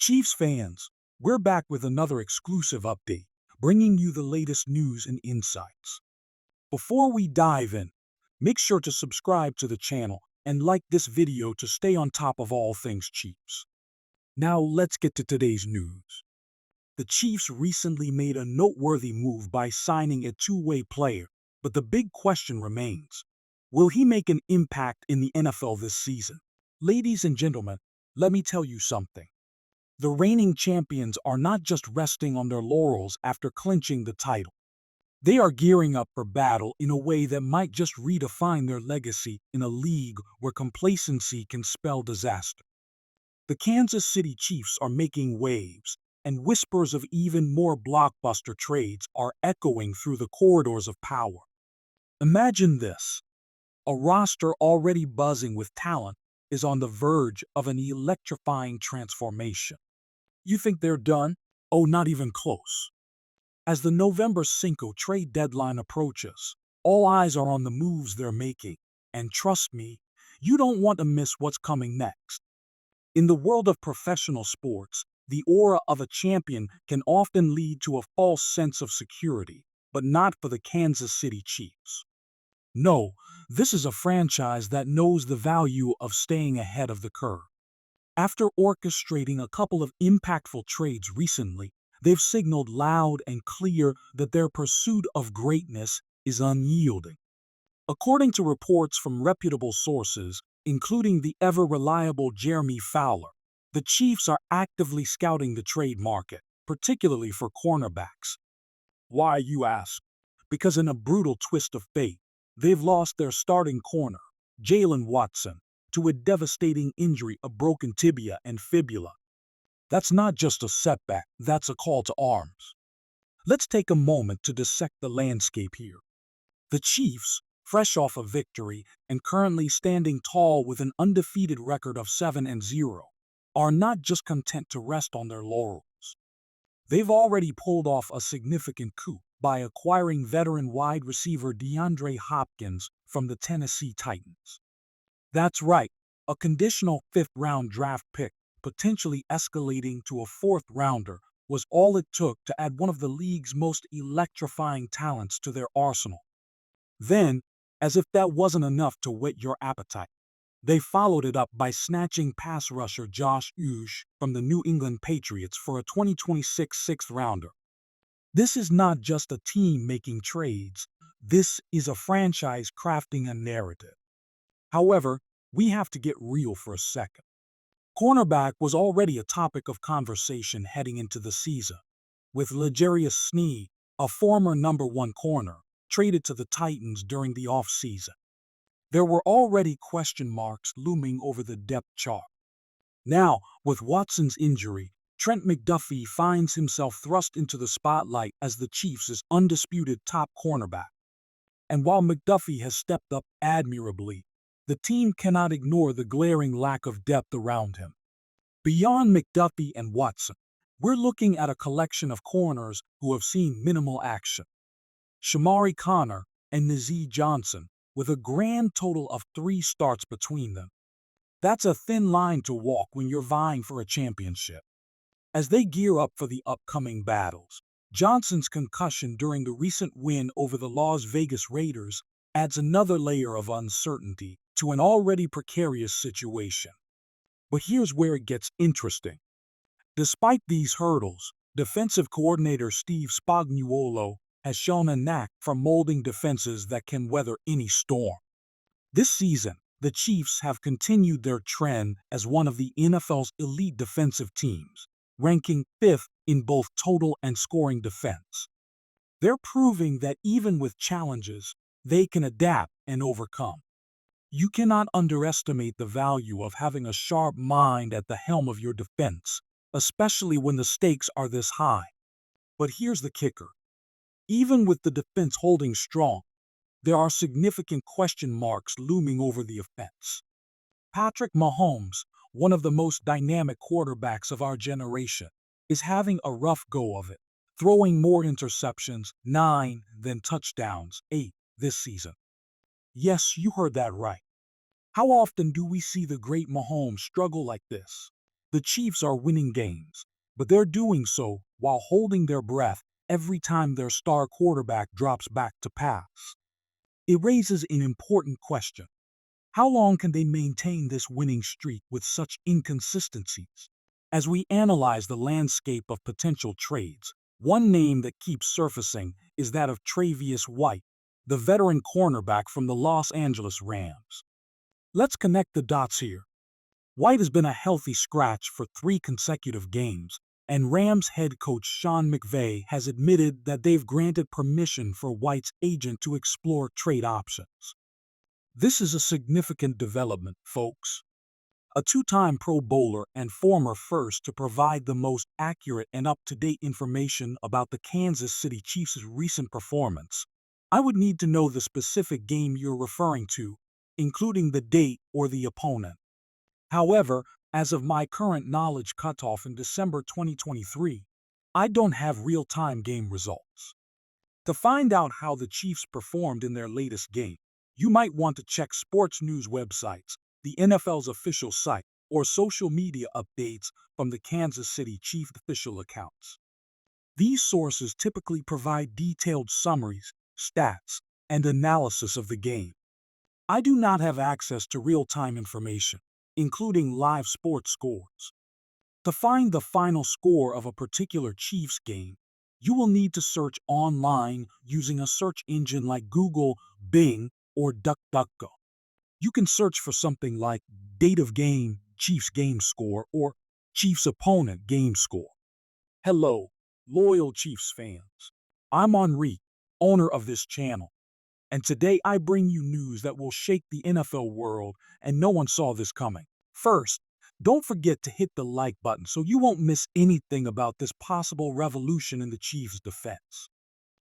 Chiefs fans, we're back with another exclusive update, bringing you the latest news and insights. Before we dive in, make sure to subscribe to the channel and like this video to stay on top of all things Chiefs. Now let's get to today's news. The Chiefs recently made a noteworthy move by signing a two-way player, but the big question remains: will he make an impact in the NFL this season? Ladies and gentlemen, let me tell you something. The reigning champions are not just resting on their laurels after clinching the title. They are gearing up for battle in a way that might just redefine their legacy in a league where complacency can spell disaster. The Kansas City Chiefs are making waves, and whispers of even more blockbuster trades are echoing through the corridors of power. Imagine this: a roster already buzzing with talent is on the verge of an electrifying transformation. You think they're done? Oh, not even close. As the November Cinco trade deadline approaches, all eyes are on the moves they're making, and trust me, you don't want to miss what's coming next. In the world of professional sports, the aura of a champion can often lead to a false sense of security, but not for the Kansas City Chiefs. No, this is a franchise that knows the value of staying ahead of the curve. After orchestrating a couple of impactful trades recently, they've signaled loud and clear that their pursuit of greatness is unyielding. According to reports from reputable sources, including the ever-reliable Jeremy Fowler, the Chiefs are actively scouting the trade market, particularly for cornerbacks. Why, you ask? Because in a brutal twist of fate, they've lost their starting corner, Jalen Watson, to a devastating injury, a broken tibia and fibula. That's not just a setback, that's a call to arms. Let's take a moment to dissect the landscape here. The Chiefs, fresh off a victory and currently standing tall with an undefeated record of 7-0, are not just content to rest on their laurels. They've already pulled off a significant coup by acquiring veteran wide receiver DeAndre Hopkins from the Tennessee Titans. That's right, a conditional fifth-round draft pick, potentially escalating to a fourth-rounder, was all it took to add one of the league's most electrifying talents to their arsenal. Then, as if that wasn't enough to whet your appetite, they followed it up by snatching pass rusher Josh Uche from the New England Patriots for a 2026 sixth-rounder. This is not just a team making trades, this is a franchise crafting a narrative. However, we have to get real for a second. Cornerback was already a topic of conversation heading into the season, with L'Jarius Sneed, a former number one corner, traded to the Titans during the offseason. There were already question marks looming over the depth chart. Now, with Watson's injury, Trent McDuffie finds himself thrust into the spotlight as the Chiefs' undisputed top cornerback. And while McDuffie has stepped up admirably, the team cannot ignore the glaring lack of depth around him. Beyond McDuffie and Watson, we're looking at a collection of corners who have seen minimal action. Shamari Connor and Nazeeh Johnson, with a grand total of 3 starts between them. That's a thin line to walk when you're vying for a championship. As they gear up for the upcoming battles, Johnson's concussion during the recent win over the Las Vegas Raiders adds another layer of uncertainty to an already precarious situation. But here's where it gets interesting. Despite these hurdles, defensive coordinator Steve Spagnuolo has shown a knack for molding defenses that can weather any storm. This season, the Chiefs have continued their trend as one of the NFL's elite defensive teams, ranking 5th in both total and scoring defense. They're proving that even with challenges, they can adapt and overcome. You cannot underestimate the value of having a sharp mind at the helm of your defense, especially when the stakes are this high. But here's the kicker. Even with the defense holding strong, there are significant question marks looming over the offense. Patrick Mahomes, one of the most dynamic quarterbacks of our generation, is having a rough go of it, throwing more interceptions, 9, than touchdowns, 8, this season. Yes, you heard that right. How often do we see the great Mahomes struggle like this? The Chiefs are winning games, but they're doing so while holding their breath every time their star quarterback drops back to pass. It raises an important question. How long can they maintain this winning streak with such inconsistencies? As we analyze the landscape of potential trades, one name that keeps surfacing is that of Tre'Davious White, the veteran cornerback from the Los Angeles Rams. Let's connect the dots here. White has been a healthy scratch for 3 consecutive games, and Rams head coach Sean McVay has admitted that they've granted permission for White's agent to explore trade options. This is a significant development, folks. A 2-time Pro Bowler and former first to provide the most accurate and up-to-date information about the Kansas City Chiefs' recent performance, I would need to know the specific game you're referring to, including the date or the opponent. However, as of my current knowledge cutoff in December 2023, I don't have real-time game results. To find out how the Chiefs performed in their latest game, you might want to check sports news websites, the NFL's official site, or social media updates from the Kansas City Chiefs official accounts. These sources typically provide detailed summaries, stats, and analysis of the game. I do not have access to real-time information, including live sports scores. To find the final score of a particular Chiefs game, you will need to search online using a search engine like Google, Bing, or DuckDuckGo. You can search for something like date of game, Chiefs game score, or Chiefs opponent game score. Hello, loyal Chiefs fans. I'm Henri, owner of this channel, and today I bring you news that will shake the NFL world, and no one saw this coming. First, don't forget to hit the like button so you won't miss anything about this possible revolution in the Chiefs' defense.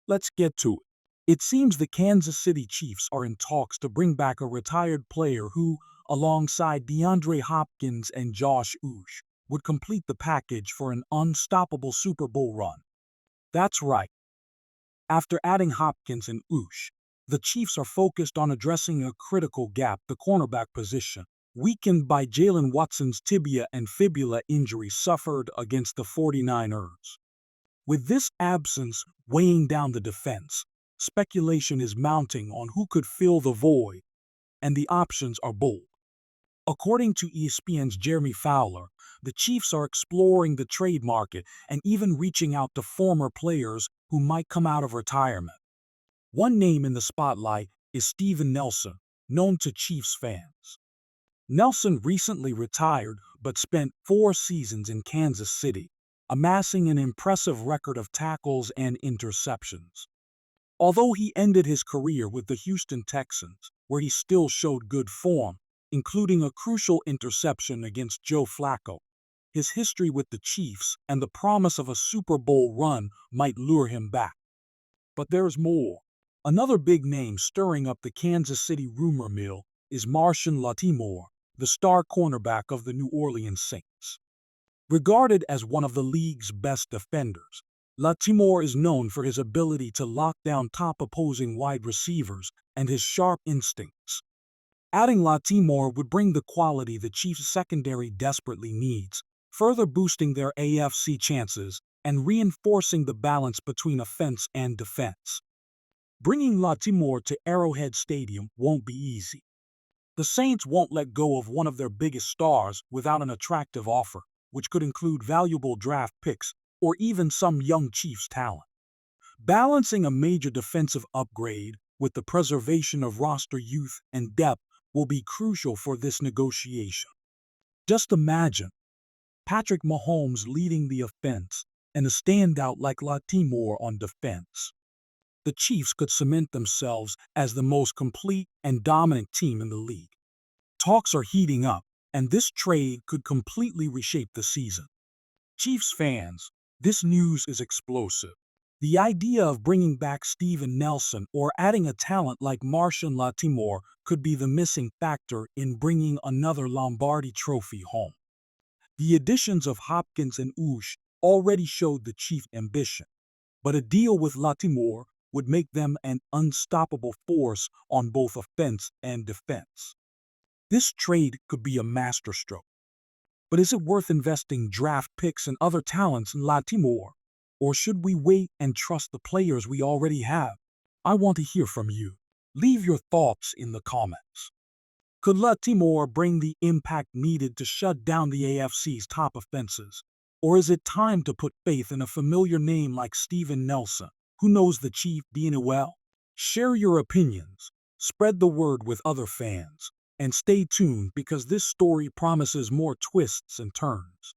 Let's get to it. It seems the Kansas City Chiefs are in talks to bring back a retired player who, alongside DeAndre Hopkins and Josh Uche, would complete the package for an unstoppable Super Bowl run. That's right. After adding Hopkins and Uche, the Chiefs are focused on addressing a critical gap, the cornerback position, weakened by Jalen Watson's tibia and fibula injuries suffered against the 49ers. With this absence weighing down the defense, speculation is mounting on who could fill the void, and the options are bold. According to ESPN's Jeremy Fowler, the Chiefs are exploring the trade market and even reaching out to former players who might come out of retirement. One name in the spotlight is Steven Nelson, known to Chiefs fans. Nelson recently retired but spent 4 seasons in Kansas City, amassing an impressive record of tackles and interceptions. Although he ended his career with the Houston Texans, where he still showed good form, including a crucial interception against Joe Flacco, his history with the Chiefs and the promise of a Super Bowl run might lure him back. But there's more. Another big name stirring up the Kansas City rumor mill is Marshon Lattimore, the star cornerback of the New Orleans Saints. Regarded as one of the league's best defenders, Lattimore is known for his ability to lock down top opposing wide receivers and his sharp instincts. Adding Lattimore would bring the quality the Chiefs' secondary desperately needs, further boosting their AFC chances and reinforcing the balance between offense and defense. Bringing Lattimore to Arrowhead Stadium won't be easy. The Saints won't let go of one of their biggest stars without an attractive offer, which could include valuable draft picks or even some young Chiefs talent. Balancing a major defensive upgrade with the preservation of roster youth and depth will be crucial for this negotiation. Just imagine Patrick Mahomes leading the offense and a standout like Lattimore on defense. The Chiefs could cement themselves as the most complete and dominant team in the league. Talks are heating up, and this trade could completely reshape the season. Chiefs fans, this news is explosive. The idea of bringing back Steven Nelson or adding a talent like Marshon Lattimore could be the missing factor in bringing another Lombardi Trophy home. The additions of Hopkins and Uche already showed the Chiefs' ambition, but a deal with Lattimore would make them an unstoppable force on both offense and defense. This trade could be a masterstroke. But is it worth investing draft picks and other talents in Baltimore? Or should we wait and trust the players we already have? I want to hear from you. Leave your thoughts in the comments. Could Baltimore bring the impact needed to shut down the AFC's top offenses? Or is it time to put faith in a familiar name like Steven Nelson, who knows the Chief DNA well? Share your opinions, spread the word with other fans, and stay tuned because this story promises more twists and turns.